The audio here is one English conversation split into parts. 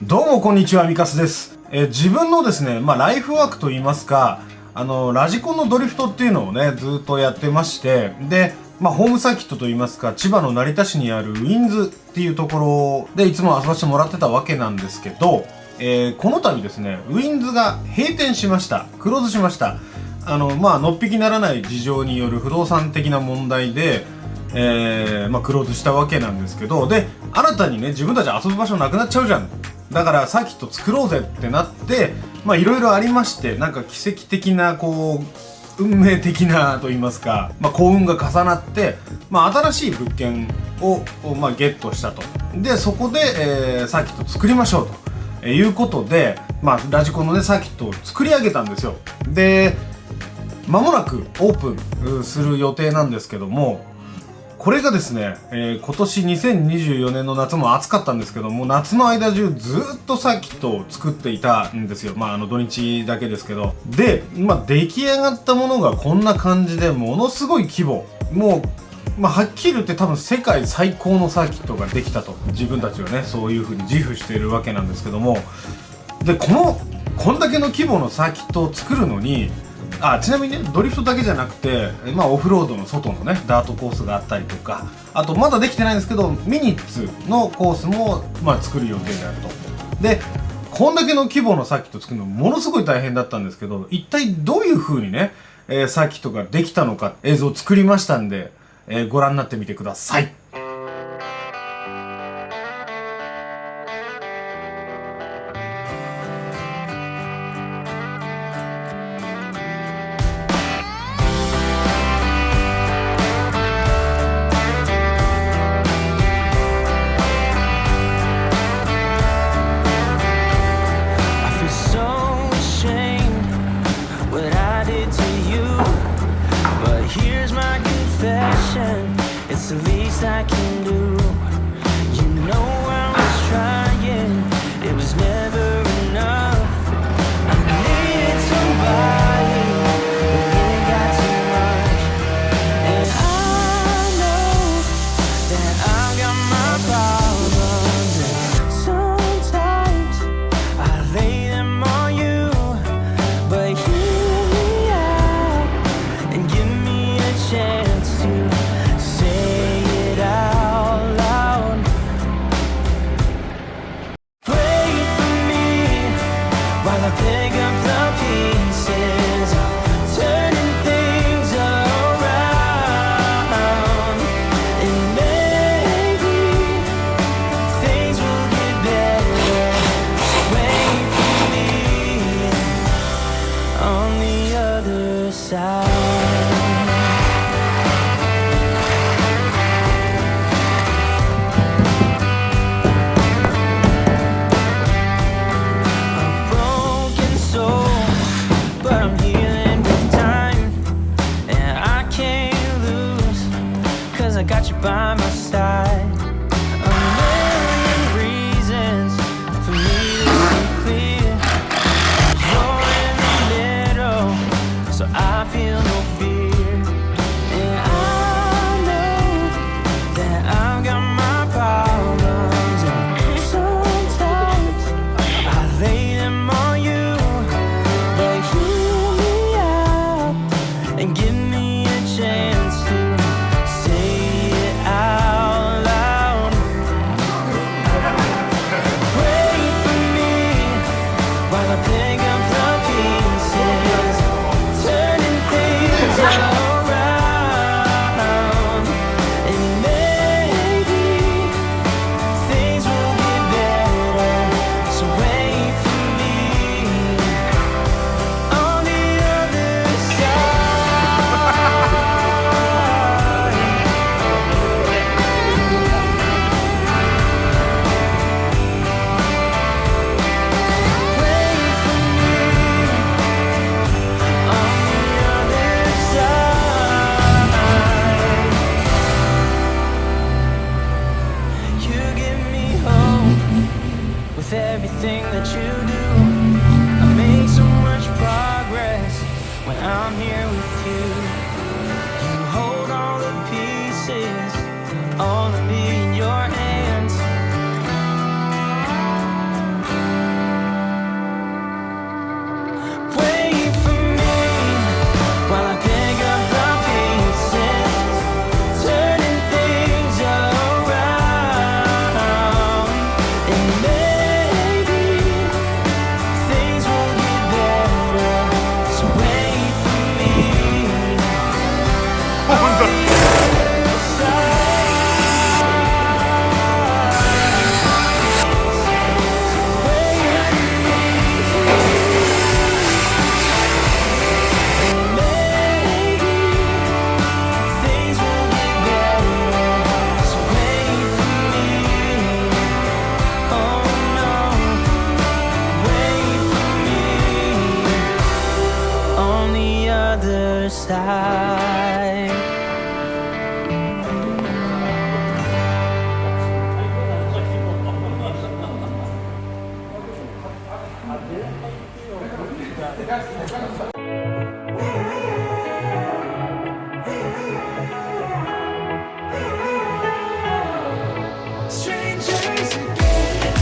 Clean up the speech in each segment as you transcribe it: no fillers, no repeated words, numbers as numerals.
どうもこんにちは、ミカスです。自分のですね、ライフワークといいますか、ラジコンのドリフトっていうのをね、ずっとやってまして、で、ホームサーキットといいますか、千葉の成田市にあるウィンズっていうところでいつも遊ばせてもらってたわけなんですけど、この度ですね、ウィンズが閉店しました。クローズしました。のっぴきならない事情による不動産的な問題で、クローズしたわけなんですけど、で、新たにね、自分たち遊ぶ場所なくなっちゃうじゃん。だからサーキット作ろうぜってなって、いろいろありまして、なんか奇跡的な、運命的なと言いますか、幸運が重なって、新しい物件を、ゲットしたと。で、そこで、サーキット作りましょうということで、ラジコンのね、サーキットを作り上げたんですよ。で、間もなくオープンする予定なんですけども、これがですね、今年2024年の夏も暑かったんですけども、夏の間中ずっとサーキットを作っていたんですよ。土日だけですけど。で、出来上がったものがこんな感じで、ものすごい規模。もう、はっきり言って多分世界最高のサーキットができたと。自分たちはね、そういう風に自負しているわけなんですけども。で、こんだけの規模のサーキットを作るのに、ちなみにね、ドリフトだけじゃなくて、オフロードの外のね、ダートコースがあったりとか、あとまだできてないんですけど、ミニッツのコースも、作る予定であると。で、こんだけの規模のサーキット作るのものすごい大変だったんですけど、一体どういう風にね、サーキットができたのか映像を作りましたんで、ご覧になってみてください。It's the least I can do. You know I was trying, it was never enough. I needed somebody, but it got too much. And I know that I've got my problems, and sometimes I lay them on you. But hear me out and give me a chance to say it out loud. Pray for me while I pick up the pieces, turning things around. And maybe things will get better. So wait for me on the other side. I got you by my side. A million reasons for me to see clear. You're in the middle, so I feel no fear. And I know that I've got my problems, and sometimes I lay them on you. But hear me out and give me a chance to say it out loud. Pray for me while I pick up the pieces, turning things around. And maybe things will get better. So wait for me on the other side. With everything that you do, I make so much progress when I'm here with you. You hold all the pieces, all of me in your hands. inside. Strangers again.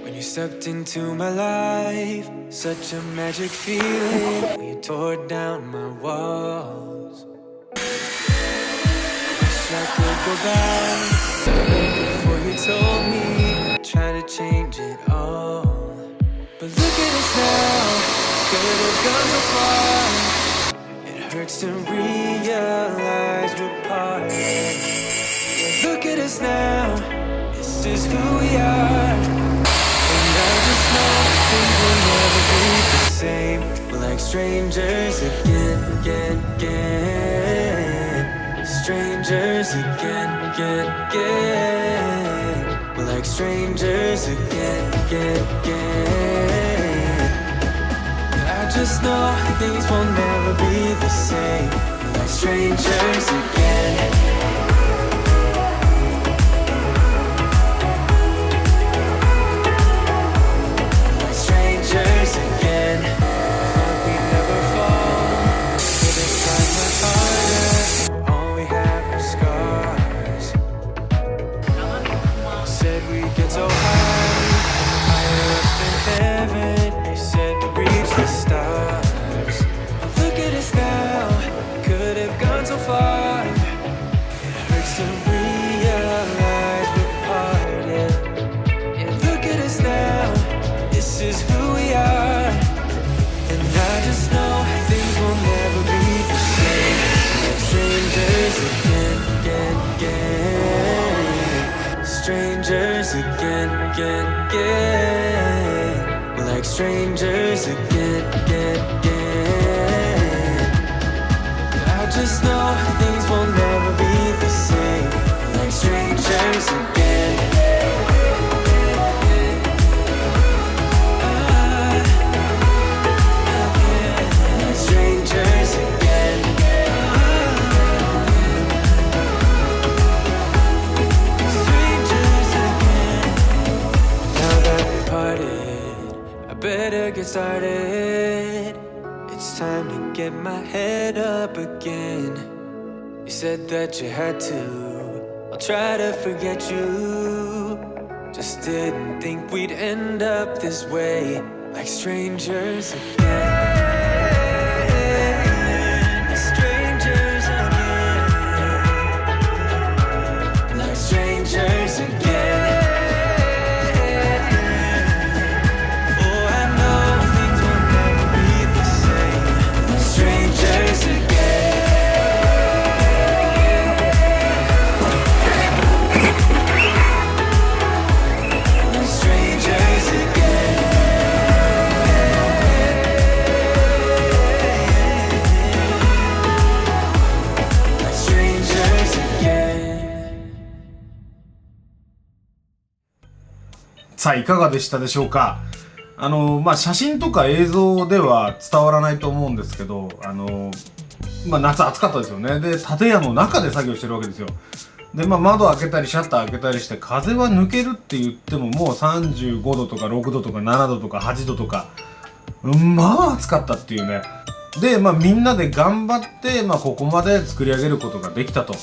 When you stepped into my life, such a magic feeling. When you tore down my walls, wish I could go back before you told me, try to change it all. But look at us now, could have gone so far. It hurts to realize we're parted. Yeah, look at us now, this is who we are. And I just know things will never be the same. We're like strangers again, again, again. Strangers again, again, again. We're like strangers again, again, again. I just know things will never be the same. We're like strangers again. Like strangers again. Thought we'd never fall, but it's like much harder. All we have are scars. Said we'd get so high, higher up than heaven. You said we'd reach the stars. Look at us now, could have gone so far. It hurts to realize we're parted. Yeah, look at us now, this is who we are. And I just know things will never be the same. Like strangers again, again, again. Strangers again, again, again. We're like strangers again, again, again. I just know things will never be the same. We're like strangers again. Like strangers again. Strangers again. Now that we parted, I better get started. It's time to get my head up again. You said that you had to, I'll try to forget you. Just didn't think we'd end up this way. Like strangers again. Strangers again. Like strangers again. Oh, I know things will never be the same. Like strangers again. Like strangers again. Like strangers again. さあいかがでしたでしょうか。写真とか映像では伝わらないと思うんですけど、夏暑かったですよね。で建屋の中で作業してるわけですよ。で窓開けたりシャッター開けたりして風は抜けるって言ってももう35度とか6度とか7度とか8度とか、暑かったっていうね。でみんなで頑張ってここまで作り上げることができたと。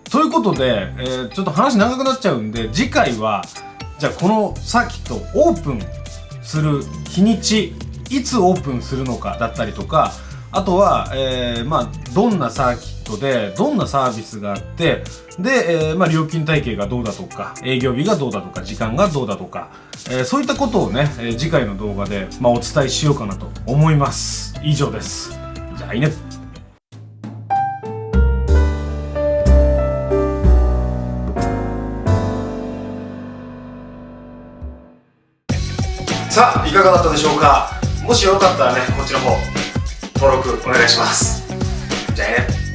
ということで、ちょっと話長くなっちゃうんで、次回はじゃあこのサーキットオープンする日にち、いつオープンするのかだったりとか、あとは、どんなサーキットでどんなサービスがあって、で、料金体系がどうだとか、営業日がどうだとか、時間がどうだとか、そういったことをね、次回の動画で、お伝えしようかなと思います。以上です。じゃあいいね。さあいかがだったでしょうか。もしよかったらね、こっちの方登録お願いします。じゃあね。